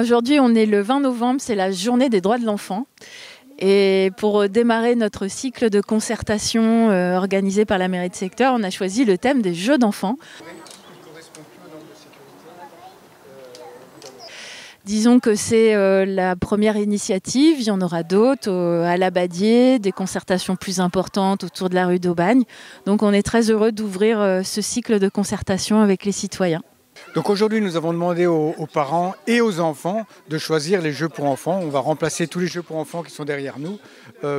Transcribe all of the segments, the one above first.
Aujourd'hui, on est le 20 novembre, c'est la journée des droits de l'enfant. Et pour démarrer notre cycle de concertation organisé par la mairie de secteur, on a choisi le thème des jeux d'enfants. Disons que c'est la première initiative, il y en aura d'autres à l'Abadier, des concertations plus importantes autour de la rue d'Aubagne. Donc on est très heureux d'ouvrir ce cycle de concertation avec les citoyens. Donc aujourd'hui, nous avons demandé aux parents et aux enfants de choisir les jeux pour enfants. On va remplacer tous les jeux pour enfants qui sont derrière nous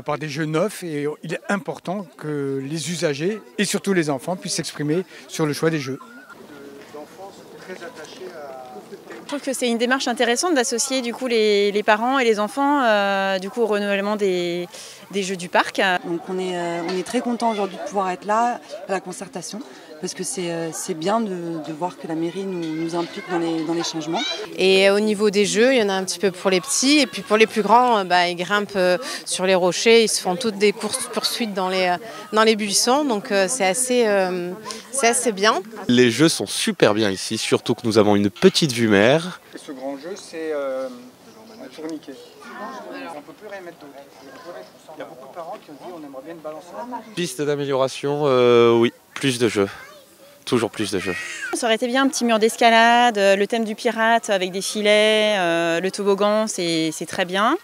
par des jeux neufs. Et il est important que les usagers et surtout les enfants puissent s'exprimer sur le choix des jeux. Je trouve que c'est une démarche intéressante d'associer du coup les parents et les enfants du coup au renouvellement des jeux du parc. Donc on est très content aujourd'hui de pouvoir être là à la concertation parce que c'est bien de voir que la mairie nous implique dans les changements. Et au niveau des jeux, il y en a un petit peu pour les petits et puis pour les plus grands, ils grimpent sur les rochers, ils se font toutes des courses-poursuites dans les buissons, donc c'est assez bien. Les jeux sont super bien ici, surtout que nous avons une petite vue mer. Et ce grand jeu, c'est un tourniquet. On ne peut plus rien mettre d'autre. Il y a beaucoup de parents qui ont dit on aimerait bien une balançoire. Piste d'amélioration, oui, plus de jeux. Toujours plus de jeux. Ça aurait été bien un petit mur d'escalade, le thème du pirate avec des filets, le toboggan, c'est très bien.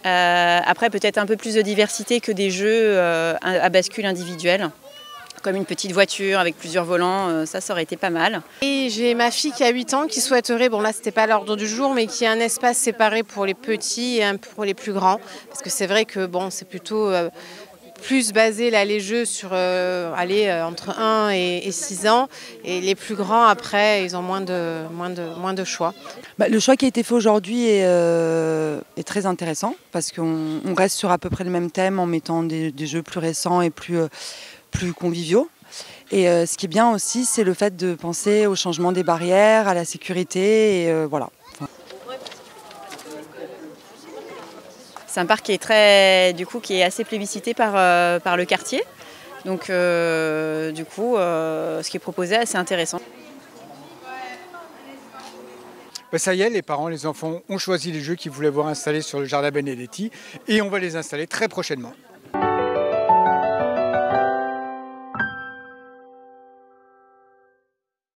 Après peut-être un peu plus de diversité que des jeux à bascule individuelle. Comme une petite voiture avec plusieurs volants, ça aurait été pas mal. Et j'ai ma fille qui a 8 ans qui souhaiterait, bon là c'était pas l'ordre du jour, mais qui a un espace séparé pour les petits et un pour les plus grands. Parce que c'est vrai que bon, c'est plutôt plus basé là les jeux sur entre 1 et 6 ans. Et les plus grands après, ils ont moins de choix. Le choix qui a été fait aujourd'hui est très intéressant parce qu'on reste sur à peu près le même thème en mettant des jeux plus récents et plus conviviaux. Et ce qui est bien aussi, c'est le fait de penser au changement des barrières, à la sécurité, et voilà. C'est un parc qui est assez plébiscité par le quartier. Donc du coup, ce qui est proposé est assez intéressant. Ça y est, les parents, les enfants ont choisi les jeux qu'ils voulaient voir installés sur le jardin Benedetti et on va les installer très prochainement.